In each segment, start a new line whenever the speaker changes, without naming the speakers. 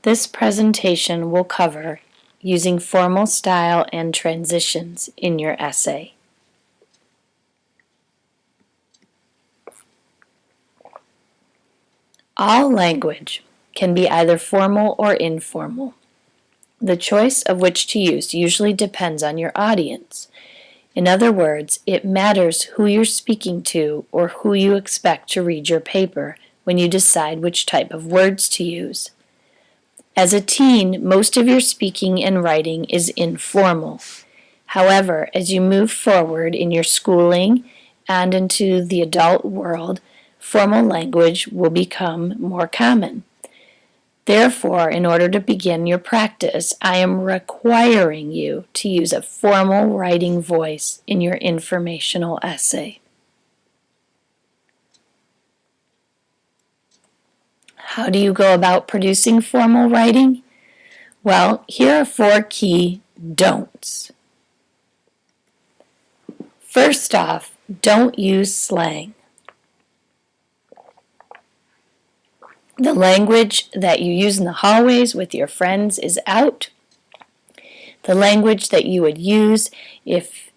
This presentation will cover using formal style and transitions in your essay. All language can be either formal or informal. The choice of which to use usually depends on your audience. In other words, it matters who you're speaking to or who you expect to read your paper when you decide which type of words to use. As a teen, most of your speaking and writing is informal. However, as you move forward in your schooling and into the adult world, formal language will become more common. Therefore, in order to begin your practice, I am requiring you to use a formal writing voice in your informational essay. How do you go about producing formal writing? Well, here are 4 key don'ts. First off, don't use slang. The language that you use in the hallways with your friends is out. The language that you would use if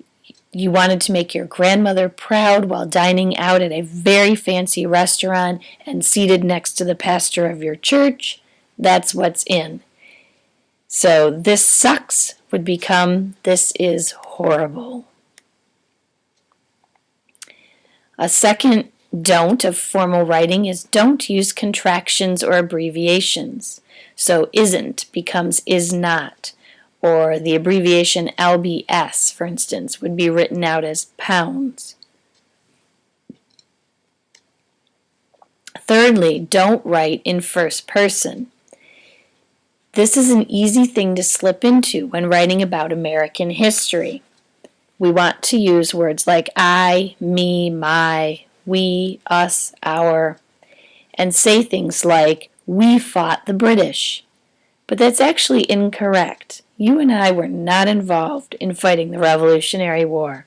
you wanted to make your grandmother proud while dining out at a very fancy restaurant and seated next to the pastor of your church, that's what's in. So this sucks would become this is horrible. A second don't of formal writing is don't use contractions or abbreviations. So isn't becomes is not, or the abbreviation LBS, for instance, would be written out as pounds. Thirdly, don't write in first person. This is an easy thing to slip into when writing about American history. We want to use words like I, me, my, we, us, our, and say things like, we fought the British. But that's actually incorrect. You and I were not involved in fighting the Revolutionary War.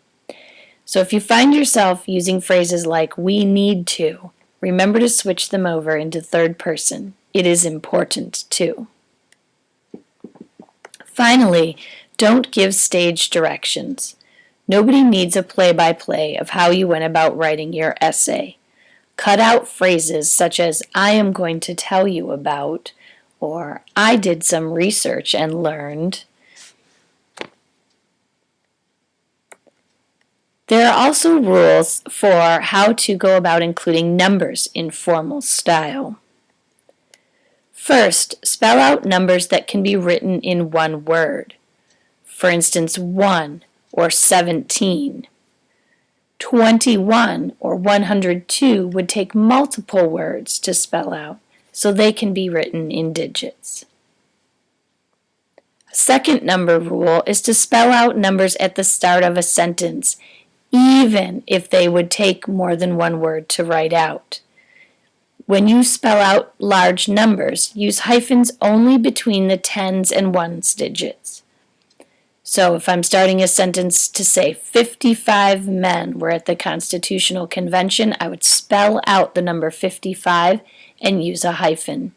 So if you find yourself using phrases like we need to, remember to switch them over into third person. It is important too. Finally, don't give stage directions. Nobody needs a play-by-play of how you went about writing your essay. Cut out phrases such as, I am going to tell you about, or I did some research and learned. There are also rules for how to go about including numbers in formal style. First, spell out numbers that can be written in one word. For instance, 1 or 17. 21 or 102 would take multiple words to spell out, so they can be written in digits. A second number rule is to spell out numbers at the start of a sentence, even if they would take more than one word to write out. When you spell out large numbers, use hyphens only between the tens and ones digits. So if I'm starting a sentence to say 55 men were at the Constitutional Convention, I would spell out the number 55 and use a hyphen.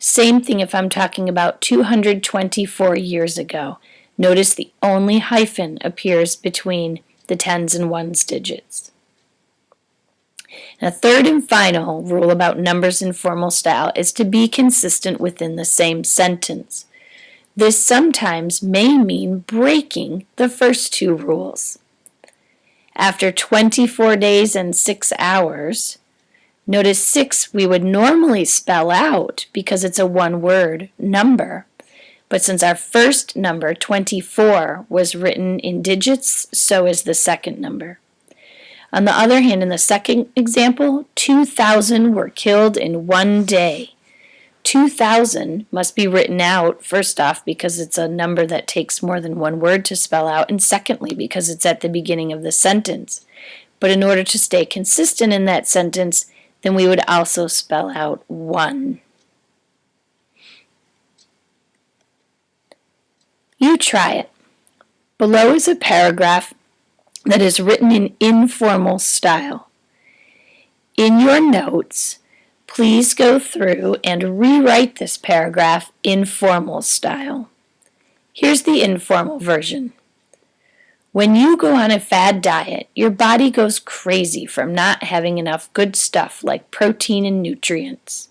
Same thing if I'm talking about 224 years ago. Notice the only hyphen appears between the tens and ones digits. And a third and final rule about numbers in formal style is to be consistent within the same sentence. This sometimes may mean breaking the first 2 rules. After 24 days and 6 hours, notice 6 we would normally spell out because it's a one-word number. But since our first number, 24, was written in digits, so is the second number. On the other hand, in the second example, 2,000 were killed in one day. 2,000 must be written out, first off, because it's a number that takes more than one word to spell out, and secondly, because it's at the beginning of the sentence. But in order to stay consistent in that sentence, then we would also spell out 1. You try it. Below is a paragraph that is written in informal style. In your notes, Please go through and rewrite this paragraph in formal style. Here's the informal version. When you go on a fad diet, your body goes crazy from not having enough good stuff like protein and nutrients.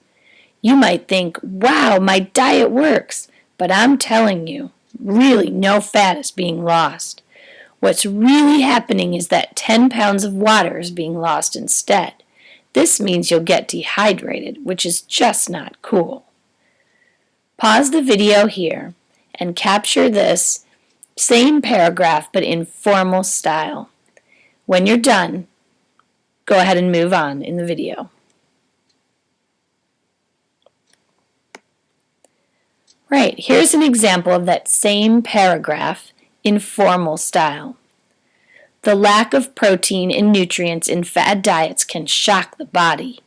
You might think, wow, my diet works, but I'm telling you, really no fat is being lost. What's really happening is that 10 pounds of water is being lost instead. This means you'll get dehydrated, which is just not cool. Pause the video here and capture this same paragraph but in formal style. When you're done, go ahead and move on in the video. Right, here's an example of that same paragraph in formal style. The lack of protein and nutrients in fad diets can shock the body.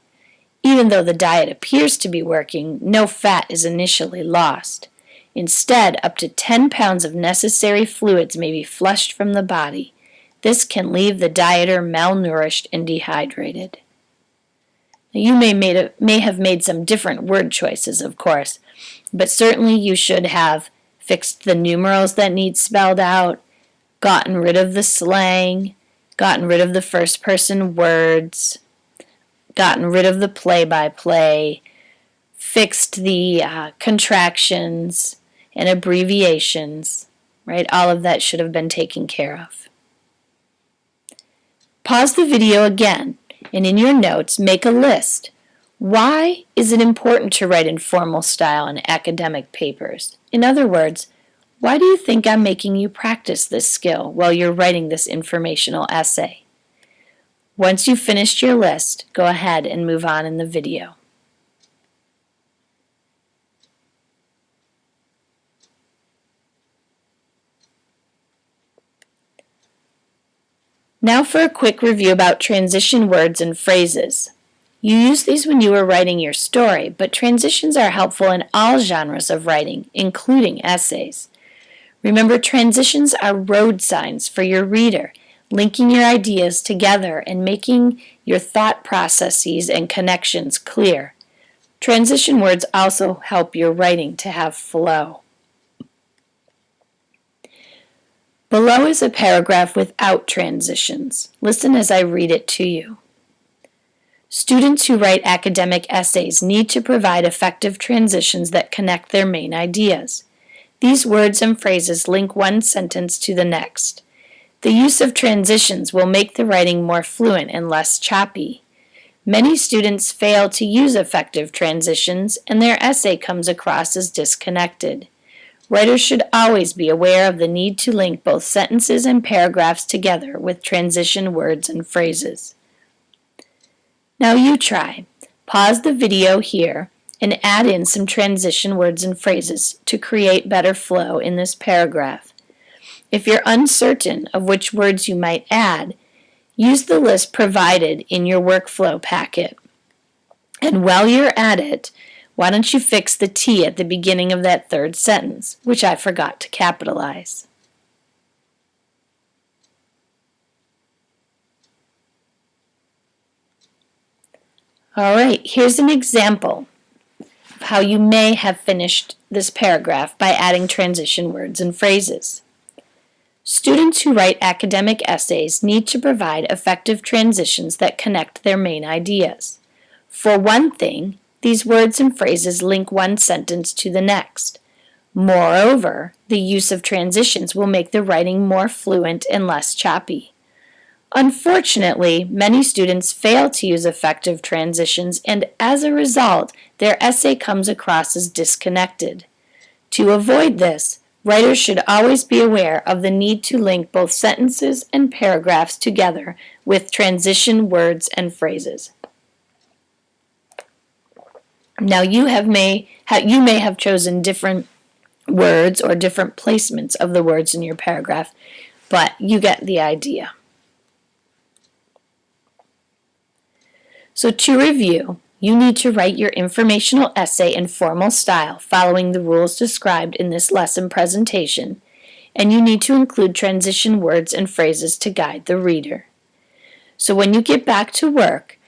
Even though the diet appears to be working, no fat is initially lost. Instead, up to 10 pounds of necessary fluids may be flushed from the body. This can leave the dieter malnourished and dehydrated. Now, you may have made some different word choices, of course, but certainly you should have fixed the numerals that need spelled out, gotten rid of the slang, gotten rid of the first person words, gotten rid of the play-by-play, fixed the contractions and abbreviations, right? All of that should have been taken care of. Pause the video again, and in your notes, make a list. Why is it important to write in formal style in academic papers? In other words, why do you think I'm making you practice this skill while you're writing this informational essay? Once you've finished your list, go ahead and move on in the video. Now for a quick review about transition words and phrases. You use these when you are writing your story, but transitions are helpful in all genres of writing, including essays. Remember, transitions are road signs for your reader, linking your ideas together and making your thought processes and connections clear. Transition words also help your writing to have flow. Below is a paragraph without transitions. Listen as I read it to you. Students who write academic essays need to provide effective transitions that connect their main ideas. These words and phrases link one sentence to the next. The use of transitions will make the writing more fluent and less choppy. Many students fail to use effective transitions, and their essay comes across as disconnected. Writers should always be aware of the need to link both sentences and paragraphs together with transition words and phrases. Now you try. Pause the video here and add in some transition words and phrases to create better flow in this paragraph. If you're uncertain of which words you might add, use the list provided in your workflow packet. And while you're at it, why don't you fix the T at the beginning of that third sentence, which I forgot to capitalize. All right, here's an example of how you may have finished this paragraph by adding transition words and phrases. Students who write academic essays need to provide effective transitions that connect their main ideas. For one thing, these words and phrases link one sentence to the next. Moreover, the use of transitions will make the writing more fluent and less choppy. Unfortunately, many students fail to use effective transitions, and as a result, their essay comes across as disconnected. To avoid this, writers should always be aware of the need to link both sentences and paragraphs together with transition words and phrases. Now you may have chosen different words or different placements of the words in your paragraph, but you get the idea. So to review, you need to write your informational essay in formal style following the rules described in this lesson presentation, and you need to include transition words and phrases to guide the reader. So when you get back to work,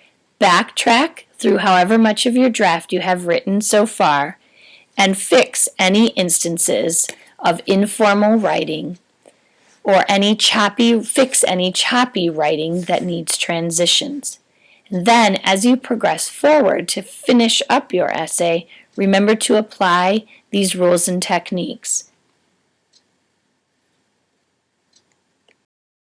backtrack through however much of your draft you have written so far and fix any instances of informal writing or fix any choppy writing that needs transitions. Then, as you progress forward to finish up your essay, remember to apply these rules and techniques.